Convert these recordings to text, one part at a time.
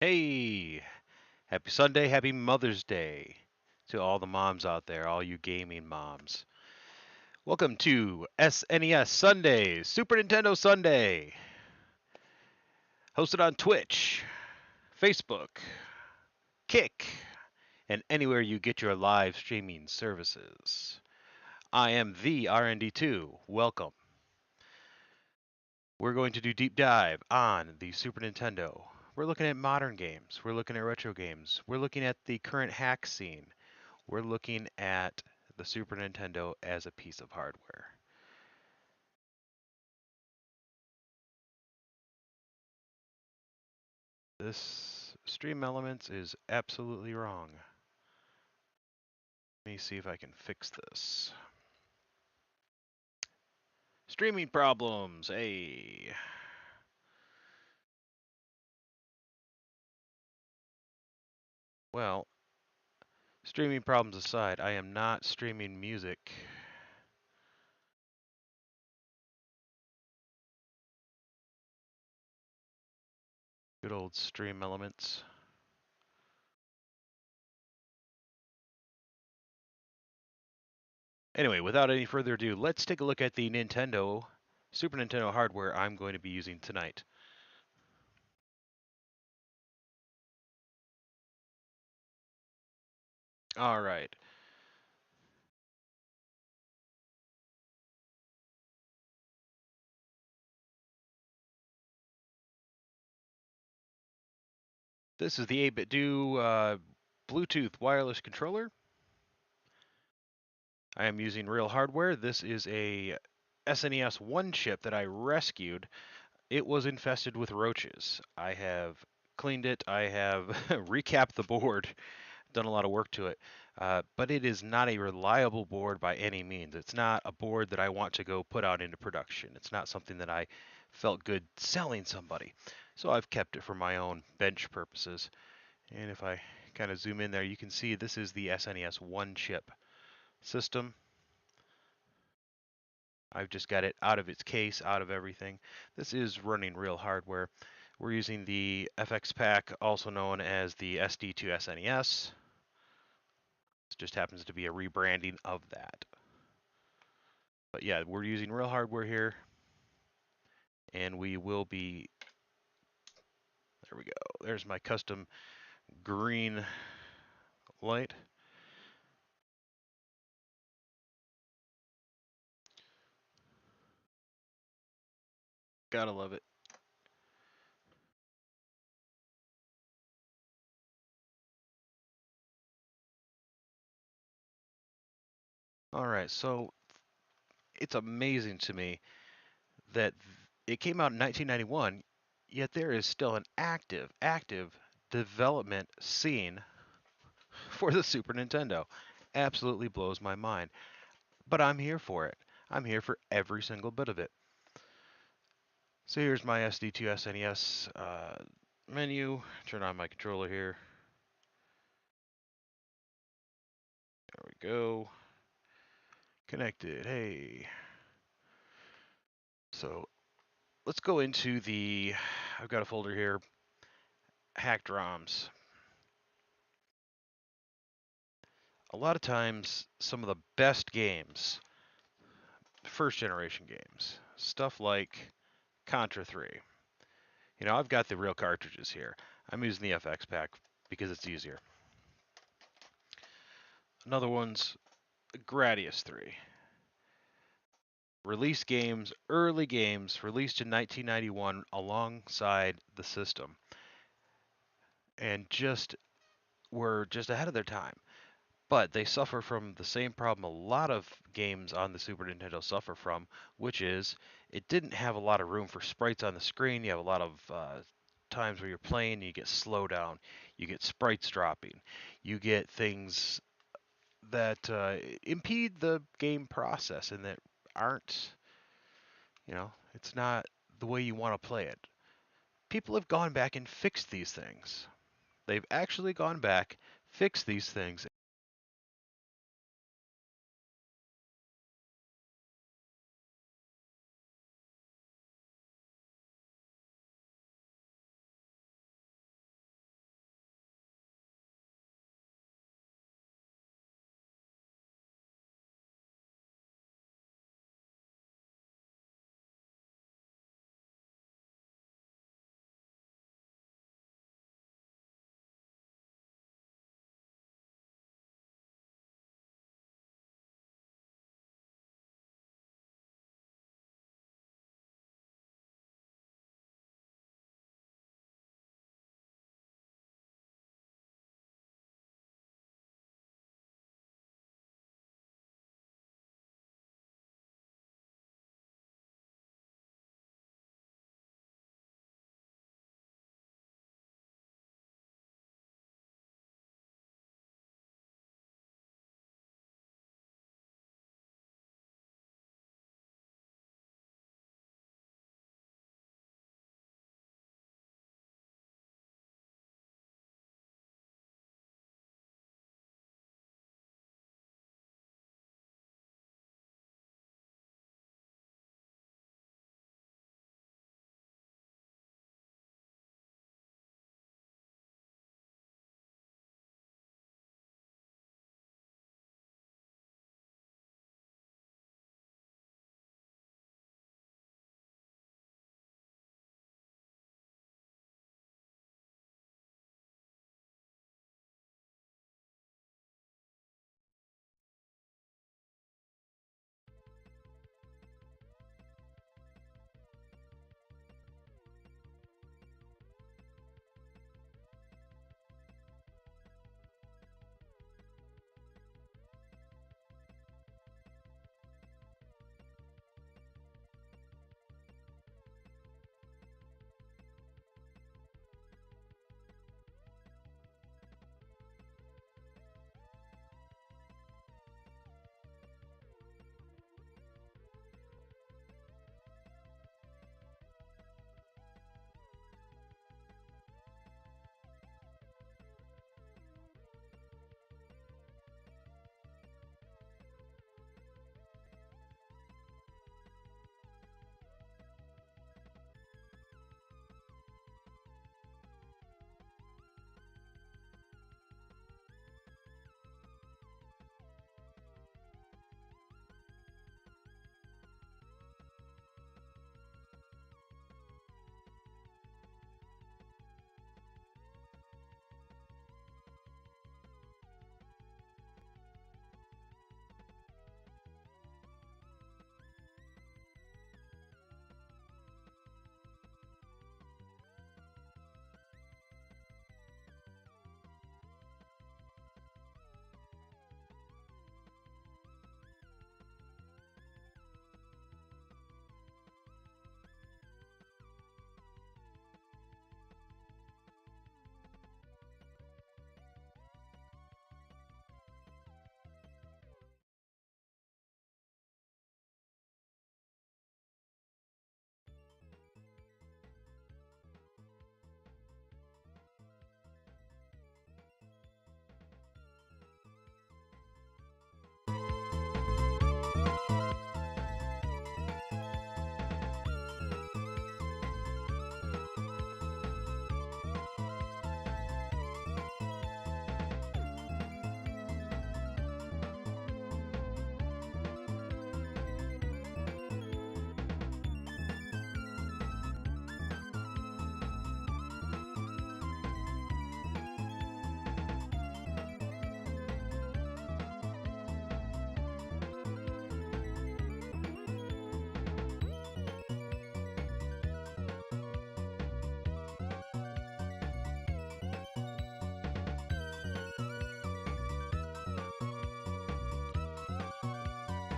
Hey, happy Sunday, happy Mother's Day to all the moms out there, all you gaming moms. Welcome to SNES Sunday, Super Nintendo Sunday, hosted on Twitch, Facebook, Kick, and anywhere you get your live streaming services. I am the RND2. Welcome. We're going to do deep dive on the Super Nintendo. We're looking at modern games. We're looking at retro games. We're looking at the current hack scene. We're looking at the Super Nintendo as a piece of hardware. This Stream Elements is absolutely wrong. Let me see if I can fix this. Streaming problems, hey. Well, streaming problems aside, I am not streaming music. Good old Stream Elements. Anyway, without any further ado, let's take a look at the Super Nintendo hardware I'm going to be using tonight. All right. This is the 8-bit do Bluetooth wireless controller. I am using real hardware. This is a SNES 1 chip that I rescued. It was infested with roaches. I have cleaned it. I have recapped the board, done a lot of work to it. But it is not a reliable board by any means. It's not a board that I want to go put out into production. It's not something that I felt good selling somebody. So I've kept it for my own bench purposes. And if I kind of zoom in there, you can see this is the SNES 1 chip system. I've just got it out of its case, out of everything. This is running real hardware. We're using the FX pack, also known as the SD2 SNES. This just happens to be a rebranding of that. But yeah, we're using real hardware here, and we will be, there we go. There's my custom green light. Gotta love it. All right, so it's amazing to me that it came out in 1991, yet there is still an active development scene for the Super Nintendo. Absolutely blows my mind. But I'm here for it. I'm here for every single bit of it. So here's my SD2 SNES menu. Turn on my controller here. There we go. Connected. Hey. So let's go into I've got a folder here, hacked ROMs. A lot of times, some of the best games, first generation games, stuff like Contra 3. You know, I've got the real cartridges here. I'm using the FX pack because it's easier. Another one's Gradius 3. Release games, early games, released in 1991 alongside the system, and were just ahead of their time. But they suffer from the same problem a lot of games on the Super Nintendo suffer from, which is it didn't have a lot of room for sprites on the screen. You have a lot of times where you're playing, you get slowdown, you get sprites dropping, you get things that impede the game process and that aren't, it's not the way you want to play it. People have gone back and fixed these things. They've actually gone back, fixed these things,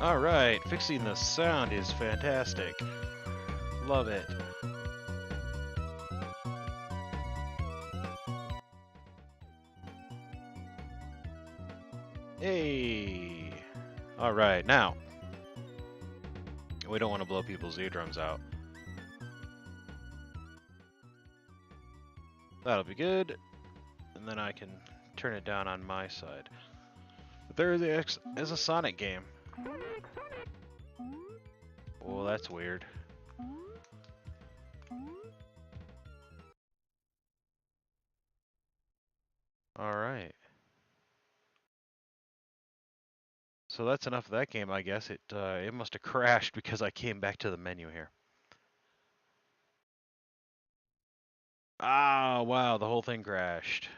Alright, fixing the sound is fantastic. Love it. Hey! Alright, now. We don't want to blow people's eardrums out. That'll be good. And then I can turn it down on my side. But there is a Sonic game. Well, that's weird. Alright. So that's enough of that game, I guess. It must have crashed because I came back to the menu here. Ah, wow, the whole thing crashed.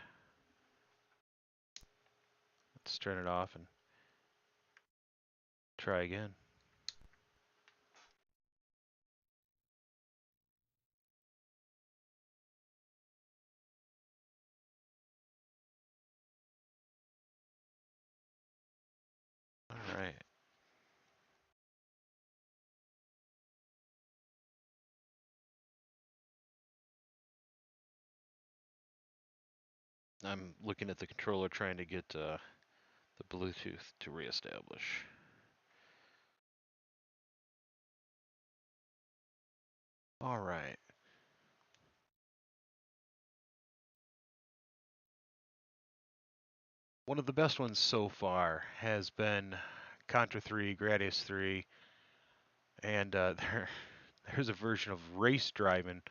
Let's turn it off and try again. Alright. I'm looking at the controller trying to get the Bluetooth to reestablish. Alright. One of the best ones so far has been Contra 3, Gradius 3, and there's a version of race driving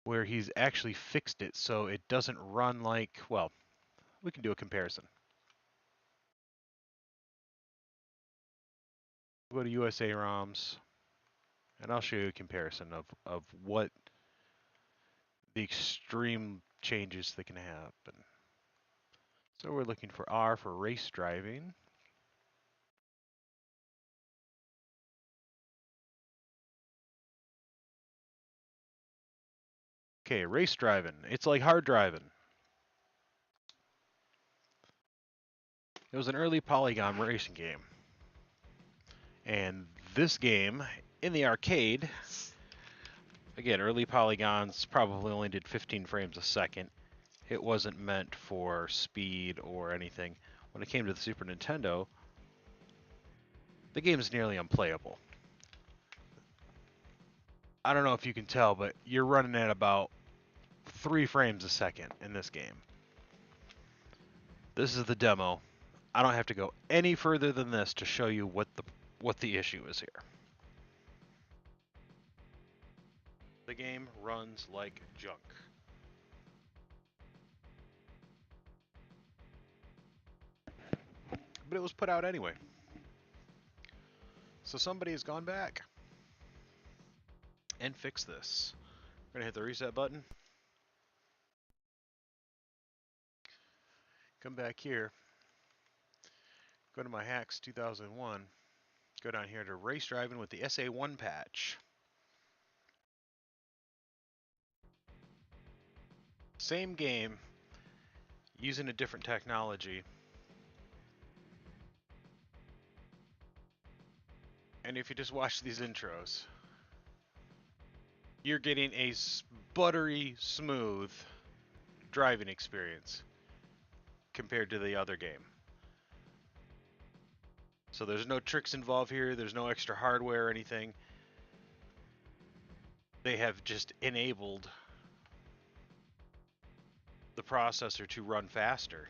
where he's actually fixed it so it doesn't run like, well, we can do a comparison. Go to USA ROMs, and I'll show you a comparison of what the extreme changes that can happen. So we're looking for R for race driving. Okay, race driving. It's like hard driving. It was an early polygon racing game. And this game, in the arcade, again, early polygons probably only did 15 frames a second. It wasn't meant for speed or anything. When it came to the Super Nintendo, the game is nearly unplayable. I don't know if you can tell, but you're running at about 3 frames a second in this game. This is the demo. I don't have to go any further than this to show you what the issue is here. The game runs like junk. But it was put out anyway. So somebody has gone back and fixed this. We're gonna hit the reset button. Come back here. Go to my hacks 2001. Go down here to race driving with the SA1 patch. Same game, using a different technology. And if you just watch these intros, you're getting a buttery smooth driving experience compared to the other game. So there's no tricks involved here, there's no extra hardware or anything. They have just enabled the processor to run faster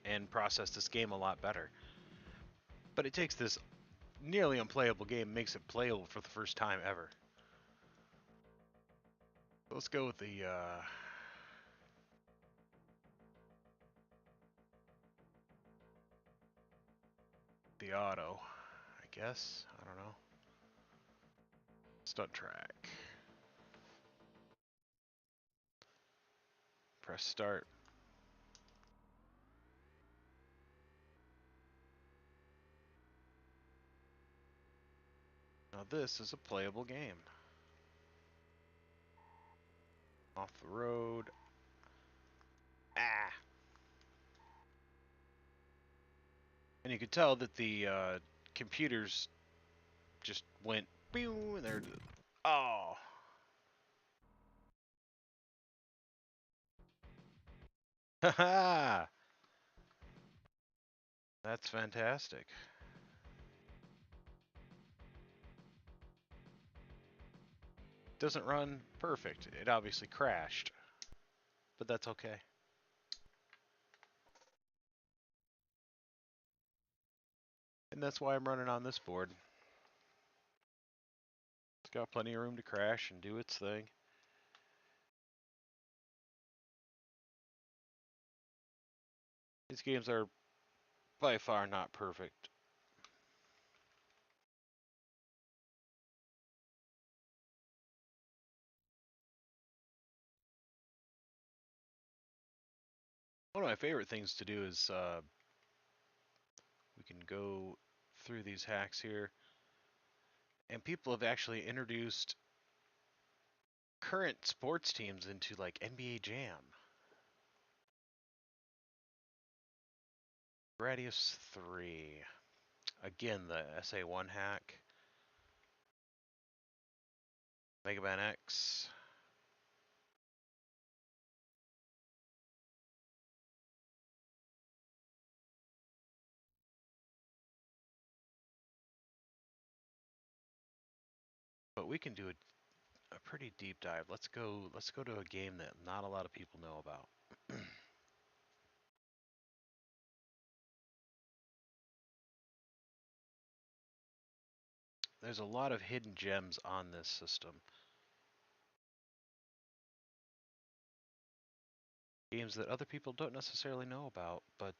and process this game a lot better. But it takes this nearly unplayable game, makes it playable for the first time ever. Let's go with the auto, I guess. I don't know. Stunt track. Press start. Now this is a playable game. Off the road. Ah! you could tell that the computers just went, pew, and they're, oh, haha, that's fantastic. Doesn't run perfect. It obviously crashed, but that's okay. And that's why I'm running on this board. It's got plenty of room to crash and do its thing. These games are by far not perfect. One of my favorite things to do is we can go through these hacks here, and people have actually introduced current sports teams into like NBA Jam. Gradius 3. Again, the SA1 hack. Mega Man X. But we can do a pretty deep dive. Let's go to a game that not a lot of people know about. There's a lot of hidden gems on this system. Games that other people don't necessarily know about, but